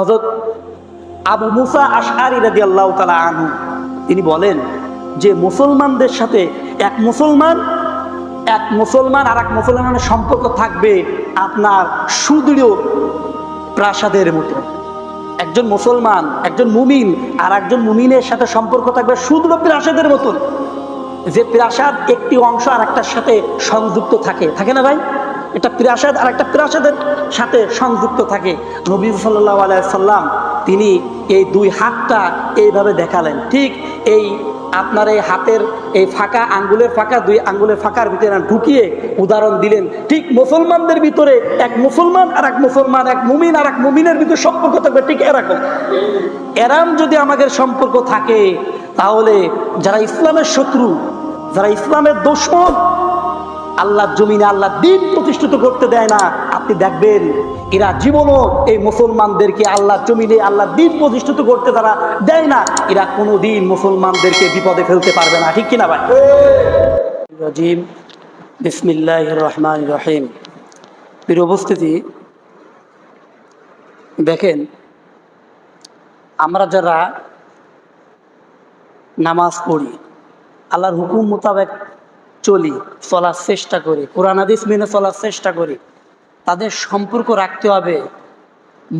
হযরত আবু মুসা আশআরী রাদিয়াল্লাহু তাআলা আনহু তিনি বলেন যে মুসলমানদের সাথে এক মুসলমান আর এক মুসলমানের সম্পর্ক থাকবে আপনার সুদৃঢ় প্রাসাদের মতো। একজন মুসলমান, একজন মুমিন আর একজন মুমিনের সাথে সম্পর্ক থাকবে সুদৃঢ় প্রাসাদের মতন, যে প্রাসাদ একটি অংশ আর একটার সাথে সংযুক্ত থাকে না ভাই? এটা প্রাসাদ আর একটা প্রাসাদের সাথে সংযুক্ত থাকে। নবী সাল্লাল্লাহু আলাইহি সাল্লাম তিনি এই দুই হাতটা এইভাবে দেখালেন, ঠিক এই আপনার এই হাতের এই ফাঁকা আঙ্গুলের ফাঁকা, দুই আঙ্গুলের ফাঁকার ভিতরে ঢুকিয়ে উদাহরণ দিলেন। ঠিক মুসলমানদের ভিতরে এক মুসলমান আর এক মুসলমান, এক মুমিন আর এক মুমিনের ভিতরে সম্পর্ক থাকবে ঠিক এরকম। এরম যদি আমাদের সম্পর্ক থাকে, তাহলে যারা ইসলামের শত্রু, যারা ইসলামের দুশমন, আল্লাহর জমিনে আল্লাহ দ্বীন প্রতিষ্ঠিত করতে দেয় না, আপনি দেখবেন এরা জীবনও এই মুসলমানদেরকে আল্লাহর জমিনে আল্লাহর দ্বীন প্রতিষ্ঠিত করতে তারা দেয় না, এরা কোনোদিন মুসলমানদেরকে বিপদে ফেলতে পারবে না, ঠিক কিনা ভাই? রাজিম বিসমিল্লাহির রহমানির রহিম। প্রিয় উপস্থিতি, দেখেন আমরা যারা নামাজ পড়ি, আল্লাহর হুকুম মোতাবেক চলার চেষ্টা করি, কোরআন হাদিস মেনে চলার চেষ্টা করি, তাদের সম্পর্ক রাখতে হবে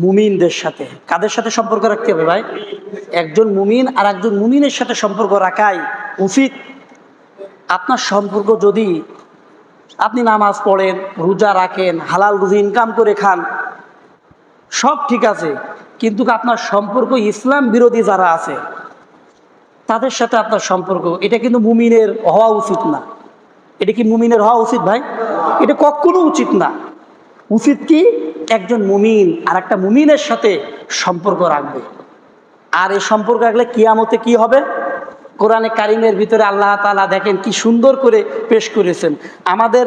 মুমিনদের সাথে। কাদের সাথে সম্পর্ক রাখতে হবে ভাই? একজন মুমিন আর একজন মুমিনের সাথে সম্পর্ক রাখাই উচিত। আপনার সম্পর্ক যদি আপনি নামাজ পড়েন, রোজা রাখেন, হালাল রুজি ইনকাম করে খান, সব ঠিক আছে, কিন্তু আপনার সম্পর্ক ইসলাম বিরোধী যারা আছে তাদের সাথে আপনার সম্পর্ক, এটা কিন্তু মুমিনের হওয়া উচিত না। এটা কি মুমিনের হওয়া উচিত ভাই? এটা কখনো উচিত না। উচিত কি একজন মুমিন আর একটা মুমিনের সাথে সম্পর্ক রাখবে। আর এই সম্পর্ক রাখলে কিয়ামতে কি হবে? কোরআনে কারিমের ভিতরে আল্লাহ তাআলা দেখেন কি সুন্দর করে পেশ করেছেন। আমাদের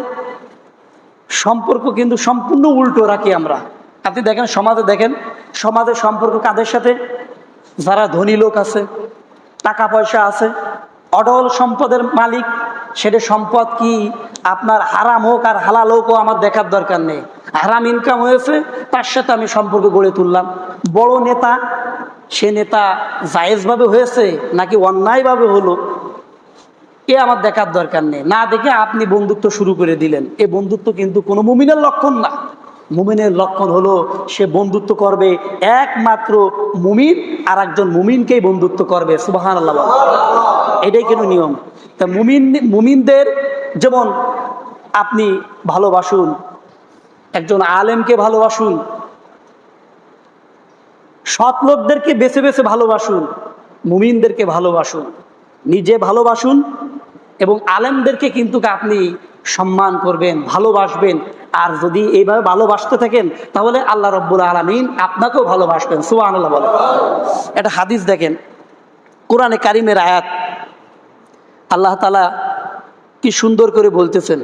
সম্পর্ক কিন্তু সম্পূর্ণ উল্টো রাখি আমরা। আপনি দেখেন সমাজের সম্পর্ক কাদের সাথে? যারা ধনী লোক আছে, টাকা পয়সা আছে, অঢল সম্পদের মালিক, সেটা সম্পদ কি আপনার হারাম হোক আর হালাল হোক আমার দেখার দরকার নেই। হারাম ইনকাম হয়েছে, তার সাথে আমি সম্পর্ক গড়ে তুললাম। বড় নেতা, সে নেতা জায়েজভাবে হয়েছে নাকি অন্যায়ভাবে হলো, এ আমার দেখার দরকার নেই। না দেখে আপনি বন্ধুত্ব শুরু করে দিলেন, এ বন্ধুত্ব কিন্তু কোনো মুমিনের লক্ষণ না। মুমিনের লক্ষণ হলো সে বন্ধুত্ব করবে একমাত্র মুমিন আর একজন মুমিনকেই বন্ধুত্ব করবে। সুবহানাল্লাহ, এটাই কিন্তু নিয়ম। তা মুমিনদের যেমন আপনি ভালোবাসুন, একজন আলেমকে ভালোবাসুন, সৎ লোকদেরকে বেছে বেছে ভালোবাসুন, মুমিনদেরকে ভালোবাসুন, নিজে ভালোবাসুন এবং আলেমদেরকে কিন্তু আপনি সম্মান করবেন, ভালোবাসবেন। আর যদি এইভাবে ভালোবাসতে থাকেন তাহলে আল্লাহ রাব্বুল আলামিন আপনাকেও ভালোবাসবেন। সুবহানাল্লাহ বলেন। একটা হাদিস দেখেন, কোরআনে কারিমের আয়াত, আল্লাহ তাআলা কি সুন্দর করে বলতেছেন,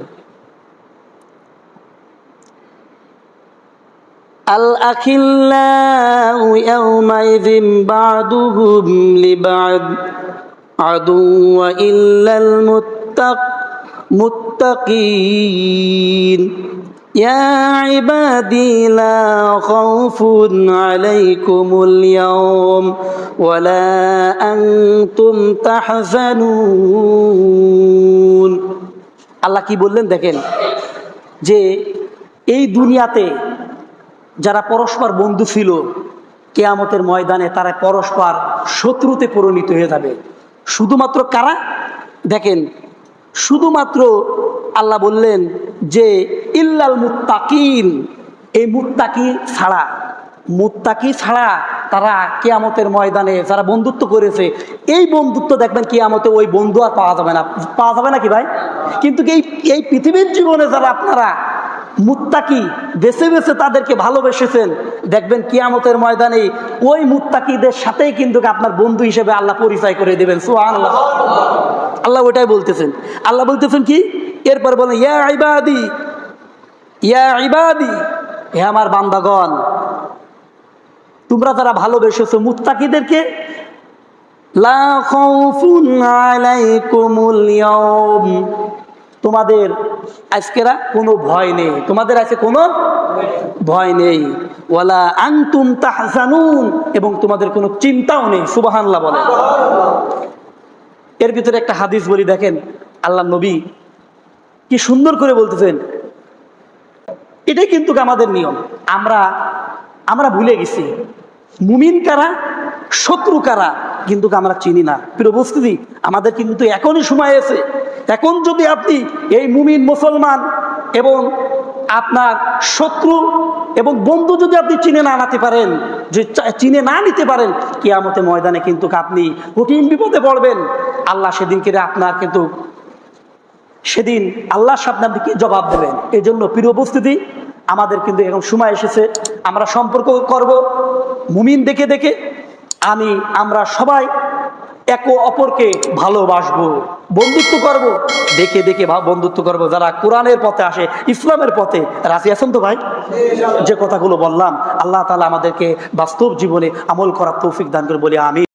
আল আখিল্লাউ ইয়াউমাইযিন বা'দুহুম লিবা'দ আদুওয়া ইল্লাল মুত্তাকিন ইয়া ইবাদি লা খাউফুন আলাইকুমুল ইয়াওম ওয়া লা আনতুম তাহজানুন। আল্লাহ কি বললেন দেখেন, যে এই দুনিয়াতে যারা পরস্পর বন্ধু ছিল, কিয়ামতের ময়দানে তারা পরস্পর শত্রুতে পরিণত হয়ে যাবে। শুধুমাত্র কারা? দেখেন, শুধুমাত্র আল্লাহ বললেন যে ইল্লাল মুত্তাকিন, এই মুত্তাকি ছাড়া তারা কিয়ামতের ময়দানে যারা বন্ধুত্ব করেছে, এই বন্ধুত্ব দেখবেন কিয়ামতে ওই বন্ধু আর পাওয়া যাবে না কি ভাই? কিন্তু এই পৃথিবীর জীবনে যারা আপনারা মুত্তাকি বেছে বেছে তাদেরকে ভালোবেসেছেন, দেখবেন কিয়ামতের ময়দানে ওই মুত্তাকিদের সাথেই কিন্তু আপনার বন্ধু হিসেবে আল্লাহ পরিচয় করে দেবেন। সুবহানাল্লাহ, আল্লাহ ওইটাই বলতেছেন। আল্লাহ বলতেছেন কি? এরপর বলেন ইয়া ইবাদি, হে আমার বান্দাগণ, তোমরা যারা ভালোবেসেছো মুত্তাকিদেরকে, লা খাউফুন আলাইকুমুল ইয়াওম, তোমাদের আজকেরা কোনো ভয় নেই, তোমাদের আছে কোনো ভয় নেই। ওয়ালা আনতুম তাহজানুন, এবং তোমাদের কোনো চিন্তাও নেই। সুবহানাল্লাহ বলেন। এর ভিতরে একটা হাদিস বলি, দেখেন আল্লাহ নবী কি সুন্দর করে বলতেছেন। এটাই কিন্তু আমাদের নিয়ম। আমরা ভুলে গেছি মুমিন কারা, শত্রু কারা কিন্তু আমরা চিনি না। প্রিয় উপস্থিতি, আমাদের কিন্তু এখনই সময় আছে। এখন যদি আপনি এই মুমিন মুসলমান এবং আপনার শত্রু এবং বন্ধু যদি আপনি চিনে না নিতে পারেন, যে চিনে না নিতে পারেন, কিয়ামতের ময়দানে কিন্তু আপনি কঠিন বিপদে পড়বেন। আল্লাহ সেদিনকে আপনার কিন্তু সেদিন আল্লাহর সামনে আপনি কি জবাব দেবেন? এই জন্য প্রিয় উপস্থিতি, আমাদের কিন্তু এখন সময় এসেছে আমরা সম্পর্ক করব মুমিন দেখে দেখে। আমরা সবাই একে অপরকে ভালোবাসবো, বন্ধুত্ব করব দেখে দেখে বন্ধুত্ব করব। যারা কোরআনের পথে আসে, ইসলামের পথে রাজি আছেন তো ভাই? যে কথাগুলো বললাম, আল্লাহ তাআলা আমাদেরকে বাস্তব জীবনে আমল করার তৌফিক দান করে বলি আমিন।